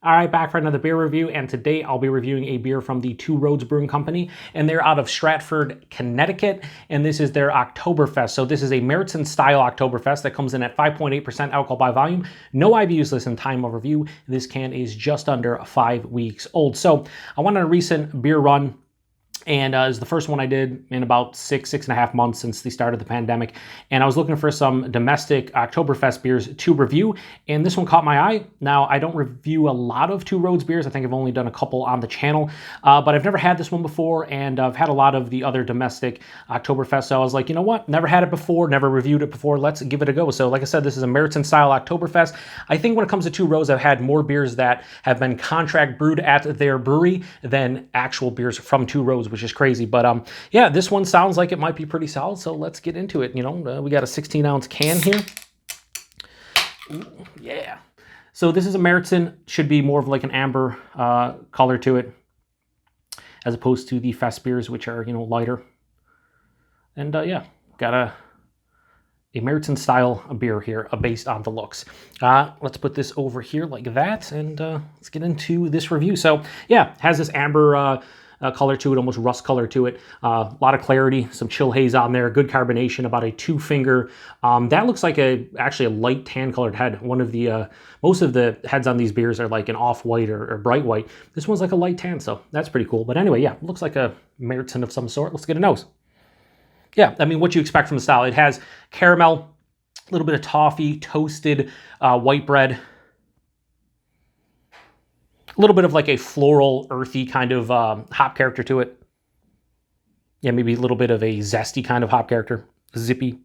All right, back for another beer review, and today I'll be reviewing a beer from the Two Roads Brewing Company, and they're out of Stratford, Connecticut, and this is their Oktoberfest. So this is a Märzen-style Oktoberfest that comes in at 5.8% alcohol by volume. No IBUs listed in time of review. This can is just under 5 weeks old. So I went on a recent beer run, and it was the first one I did in about six and a half months since the start of the pandemic. And I was looking for some domestic Oktoberfest beers to review, and this one caught my eye. Now, I don't review a lot of Two Roads beers. I think I've only done a couple on the channel, but I've never had this one before, and I've had a lot of the other domestic Oktoberfest. So I was like, you know what? Never had it before, never reviewed it before. Let's give it a go. So like I said, this is a Märzen-style Oktoberfest. I think when it comes to Two Roads, I've had more beers that have been contract brewed at their brewery than actual beers from Two Roads, which is crazy. But yeah, this one sounds like it might be pretty solid, so let's get into it. You know, we got a 16-ounce can here. Ooh, yeah. So this is a Märzen, should be more of like an amber color to it, as opposed to the fest beers, which are, you know, lighter. And yeah, got a Märzen-style beer here based on the looks. Let's put this over here like that, and let's get into this review. So yeah, it has this amber color to it, almost rust color to it. A lot of clarity, some chill haze on there, good carbonation, about a 2-finger. That looks like actually a light tan colored head. One of the, most of the heads on these beers are like an off-white or bright white. This one's like a light tan, so that's pretty cool. But anyway, yeah, looks like a Märzen of some sort. Let's get a nose. Yeah, I mean, what you expect from the style. It has caramel, a little bit of toffee, toasted white bread, a little bit of like a floral, earthy kind of hop character to it. Yeah, maybe a little bit of a zesty kind of hop character. Zippy,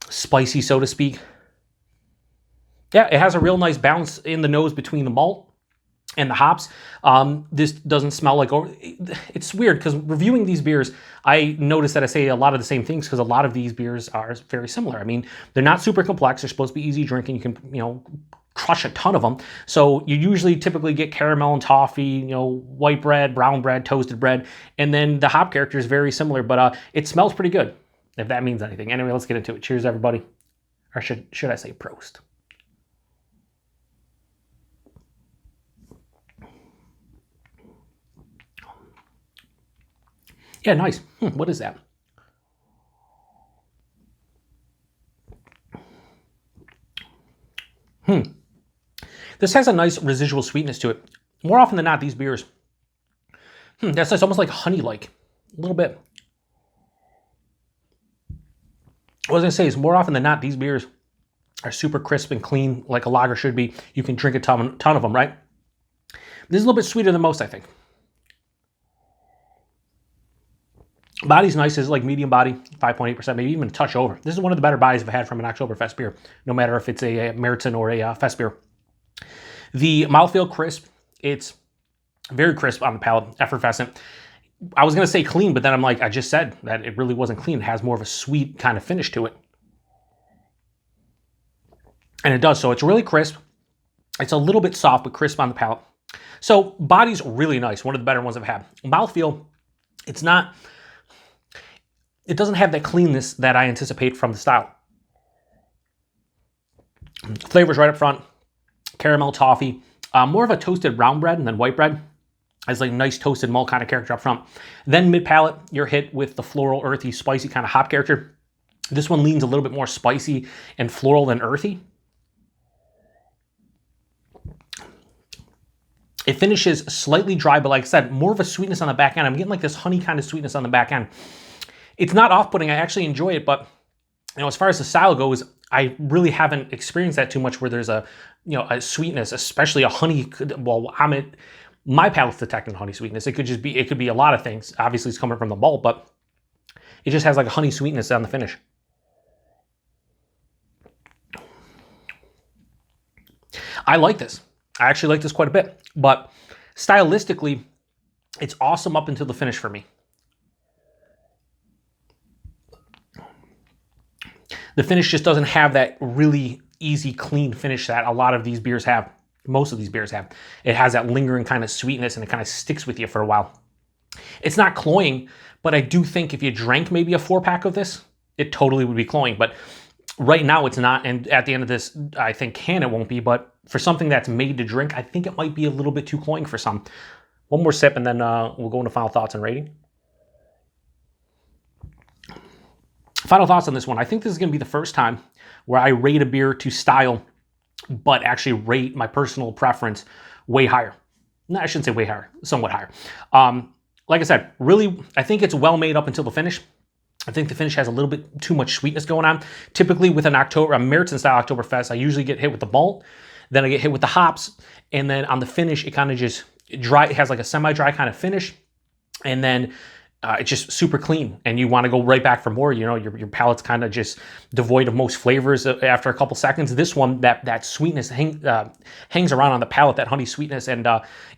spicy, so to speak. Yeah, it has a real nice balance in the nose between the malt and the hops. This doesn't smell like... It's weird, because reviewing these beers, I notice that I say a lot of the same things, because a lot of these beers are very similar. I mean, they're not super complex. They're supposed to be easy drinking. You can, you know, crush a ton of them. So you usually typically get caramel and toffee, you know, white bread, brown bread, toasted bread, and then the hop character is very similar, but it smells pretty good, if that means anything. Anyway, let's get into it. Cheers, everybody. Or should I say Prost? Yeah, nice. What is that? This has a nice residual sweetness to it. More often than not, these beers, that's nice, almost like honey-like, a little bit. What I was gonna say is, more often than not, these beers are super crisp and clean, like a lager should be. You can drink a ton of them, right? This is a little bit sweeter than most, I think. Body's nice. This is like medium body, 5.8%, maybe even a touch over. This is one of the better bodies I've had from an Oktoberfest beer, no matter if it's a Märzen or a fest beer. The mouthfeel crisp. It's very crisp on the palate, effervescent. I was going to say clean, but then I'm like, I just said that it really wasn't clean. It has more of a sweet kind of finish to it. And it does. So it's really crisp. It's a little bit soft, but crisp on the palate. So body's really nice. One of the better ones I've had. Mouthfeel, it's not... It doesn't have that cleanness that I anticipate from the style. Flavors right up front. Caramel, toffee. More of a toasted brown bread than white bread. Has like nice toasted malt kind of character up front. Then mid-palate, you're hit with the floral, earthy, spicy kind of hop character. This one leans a little bit more spicy and floral than earthy. It finishes slightly dry, but like I said, more of a sweetness on the back end. I'm getting like this honey kind of sweetness on the back end. It's not off-putting. I actually enjoy it, but you know, as far as the style goes, I really haven't experienced that too much, where there's a, you know, a sweetness, especially a honey. Well, my palate's detecting honey sweetness. It could be a lot of things. Obviously, it's coming from the malt, but it just has like a honey sweetness on the finish. I like this. I actually like this quite a bit, but stylistically, it's awesome up until the finish for me. The finish just doesn't have that really easy, clean finish that a lot of these beers have. Most of these beers have. It has that lingering kind of sweetness, and it kind of sticks with you for a while. It's not cloying, but I do think if you drank maybe a 4-pack of this, it totally would be cloying. But Right now it's not, and at the end of this, I think it won't be, but for something that's made to drink, I think it might be a little bit too cloying for some. One more sip, and then we'll go into final thoughts and rating. Final thoughts on this one. I think this is going to be the first time where I rate a beer to style, but actually rate my personal preference way higher. No, I shouldn't say way higher, somewhat higher. Like I said, really, I think it's well made up until the finish. I think the finish has a little bit too much sweetness going on. Typically with a Märzen-style Oktoberfest, I usually get hit with the malt, then I get hit with the hops, and then on the finish, it kind of just dry. It has like a semi-dry kind of finish, and then it's just super clean, and you want to go right back for more. You know, your palate's kind of just devoid of most flavors after a couple seconds. This one, that sweetness hangs around on the palate, that honey sweetness, and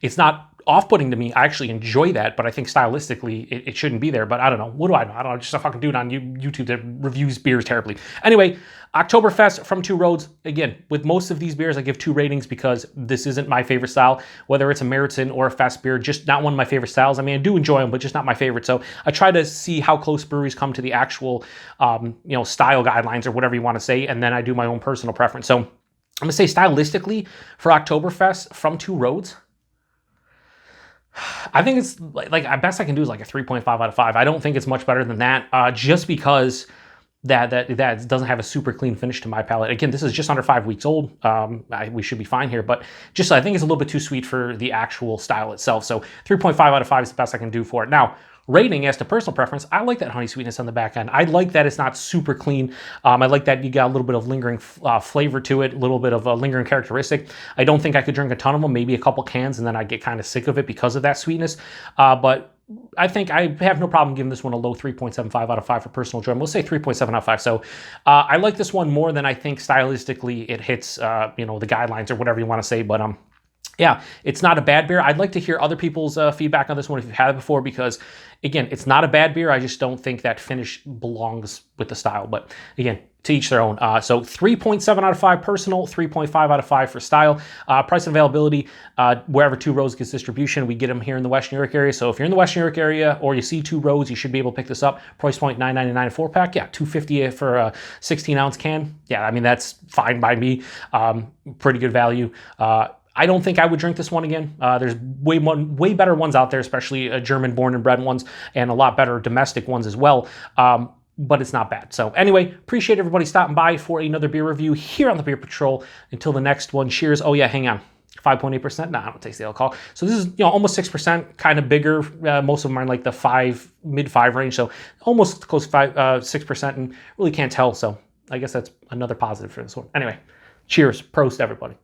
it's not off-putting to me. I actually enjoy that, but I think stylistically it shouldn't be there. But I don't know. What do I know? I don't know. Just a fucking dude on YouTube that reviews beers terribly. Anyway, Oktoberfest from Two Roads. Again, with most of these beers, I give 2 ratings because this isn't my favorite style. Whether it's a Märzen or a Fest beer, just not one of my favorite styles. I mean, I do enjoy them, but just not my favorite. So I try to see how close breweries come to the actual, style guidelines or whatever you want to say, and then I do my own personal preference. So I'm gonna say stylistically for Oktoberfest from Two Roads, I think it's like best I can do is like a 3.5 out of 5. I don't think it's much better than that, just because that doesn't have a super clean finish to my palate. Again, this is just under 5 weeks old. We should be fine here, but just I think it's a little bit too sweet for the actual style itself. So 3.5 out of 5 is the best I can do for it. Now, rating as to personal preference, I like that honey sweetness on the back end. I like that it's not super clean. I like that you got a little bit of lingering flavor to it, a little bit of a lingering characteristic. I don't think I could drink a ton of them, maybe a couple cans, and then I get kind of sick of it because of that sweetness. But I think I have no problem giving this one a low 3.75 out of 5 for personal enjoyment. We'll say 3.7 out of 5. So I like this one more than I think stylistically it hits, the guidelines or whatever you want to say. But yeah, it's not a bad beer. I'd like to hear other people's feedback on this one if you've had it before, because again, it's not a bad beer. I just don't think that finish belongs with the style. But again, to each their own. So 3.7 out of 5 personal, 3.5 out of 5 for style. Price and availability, wherever Two Roads gets distribution, we get them here in the West New York area. So if you're in the West New York area or you see Two Roads, you should be able to pick this up. Price point $9.99 a 4-pack. Yeah, $2.50 for a 16-ounce can. Yeah, I mean, that's fine by me. Pretty good value. I don't think I would drink this one again. There's way better ones out there, especially German born and bred ones, and a lot better domestic ones as well. But it's not bad. So anyway, appreciate everybody stopping by for another beer review here on the Beer Patrol. Until the next one, cheers. Oh yeah, hang on. 5.8%? Nah, I don't taste the alcohol. So this is almost 6%, kind of bigger. Most of them are in like the mid-5 range. So almost close to 6%, and really can't tell. So I guess that's another positive for this one. Anyway, cheers. Prost, everybody.